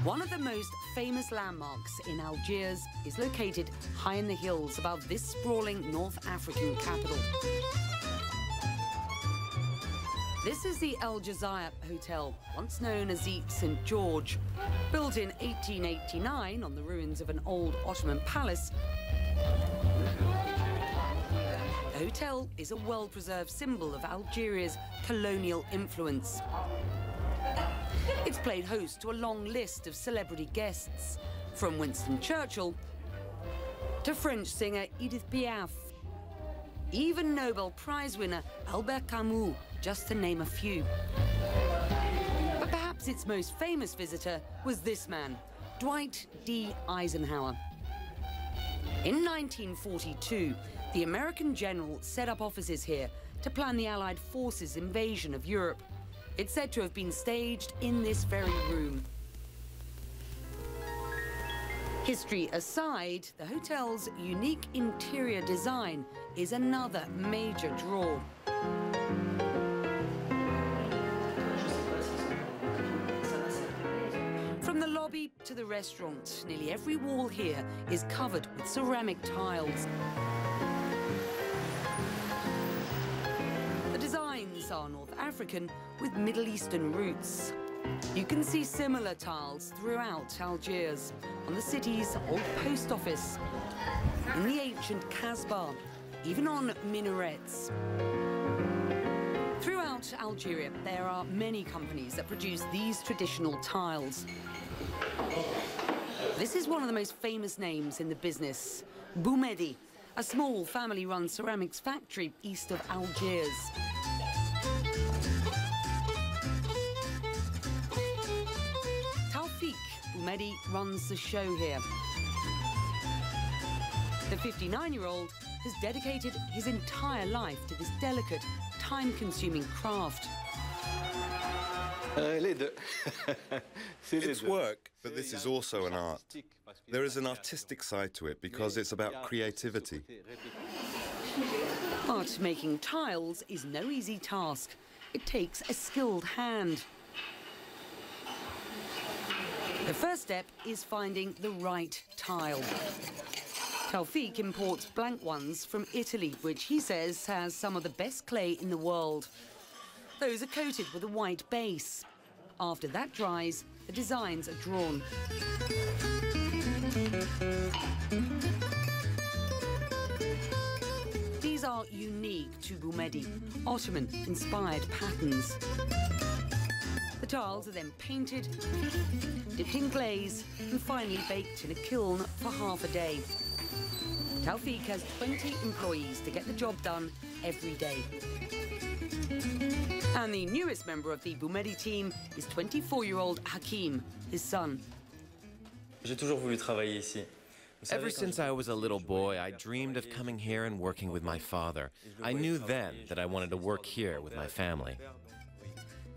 One of the most famous landmarks in Algiers is located high in the hills above this sprawling North African capital. This is the Algiers Hotel, once known as the St. George. Built in 1889 on the ruins of an old Ottoman palace, the hotel is a well-preserved symbol of Algeria's colonial influence. It's played host to a long list of celebrity guests, from Winston Churchill to French singer Edith Piaf, even Nobel Prize winner Albert Camus, just to name a few. But perhaps its most famous visitor was this man, Dwight D. Eisenhower. In 1942, the American general set up offices here to plan the Allied forces' invasion of Europe. It's said to have been staged in this very room. History aside, the hotel's unique interior design is another major draw. From the lobby to the restaurant, nearly every wall here is covered with ceramic tiles. The designs are North African with Middle Eastern roots. You can see similar tiles throughout Algiers, on the city's old post office, in the ancient Casbah, even on minarets. Throughout Algeria, there are many companies that produce these traditional tiles. This is one of the most famous names in the business, Boumedi, a small family-run ceramics factory east of Algiers. Boumedi runs the show here. The 59-year-old has dedicated his entire life to this delicate, time-consuming craft. It's work, but this is also an art. There is an artistic side to it because it's about creativity. But making tiles is no easy task. It takes a skilled hand. The first step is finding the right tile. Taufik imports blank ones from Italy, which he says has some of the best clay in the world. Those are coated with a white base. After that dries, the designs are drawn. These are unique to Boumedi, Ottoman-inspired patterns. The tiles are then painted, dipped in glaze, and finally baked in a kiln for half a day. Taufik has 20 employees to get the job done every day. And the newest member of the Boumedi team is 24-year-old Hakim, his son. Ever since I was a little boy, I dreamed of coming here and working with my father. I knew then that I wanted to work here with my family.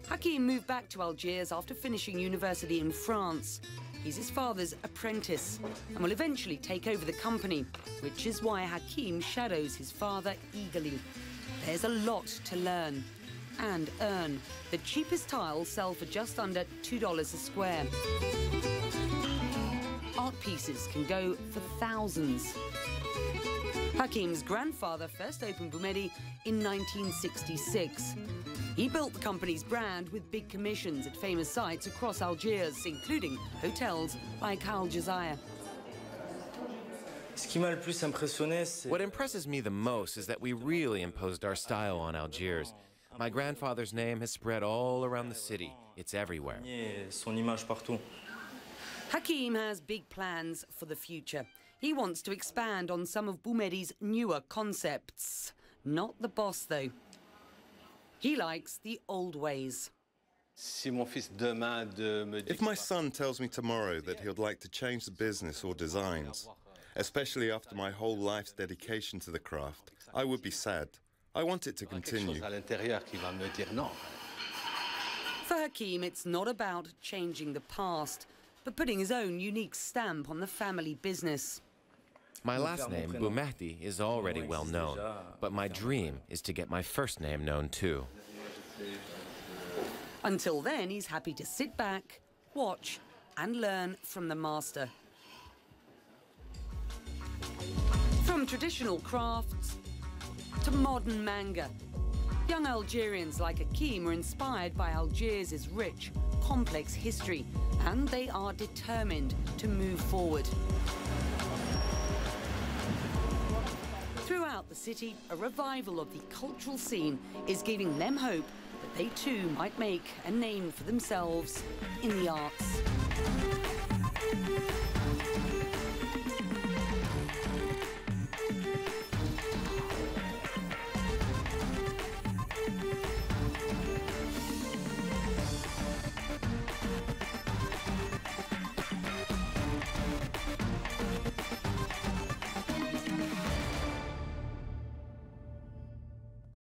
Hakim moved back to Algiers after finishing university in France. He's his father's apprentice and will eventually take over the company, which is why Hakim shadows his father eagerly. There's a lot to learn and earn. The cheapest tiles sell for just under $2 a square. Art pieces can go for thousands. Hakim's grandfather first opened Boumedi in 1966. He built the company's brand with big commissions at famous sites across Algiers, including hotels like Algiers. What impresses me the most is that we really imposed our style on Algiers. My grandfather's name has spread all around the city. It's everywhere. Hakim has big plans for the future. He wants to expand on some of Boumedi's newer concepts. Not the boss, though. He likes the old ways. If my son tells me tomorrow that he'd like to change the business or designs, especially after my whole life's dedication to the craft, I would be sad. I want it to continue. For Hakim, it's not about changing the past, but putting his own unique stamp on the family business. My last name, Boumedi, is already well known, but my dream is to get my first name known too. Until then, he's happy to sit back, watch, and learn from the master. From traditional crafts to modern manga, young Algerians like Akeem are inspired by Algiers' rich, complex history, and they are determined to move forward. Throughout the city, a revival of the cultural scene is giving them hope that they too might make a name for themselves in the arts.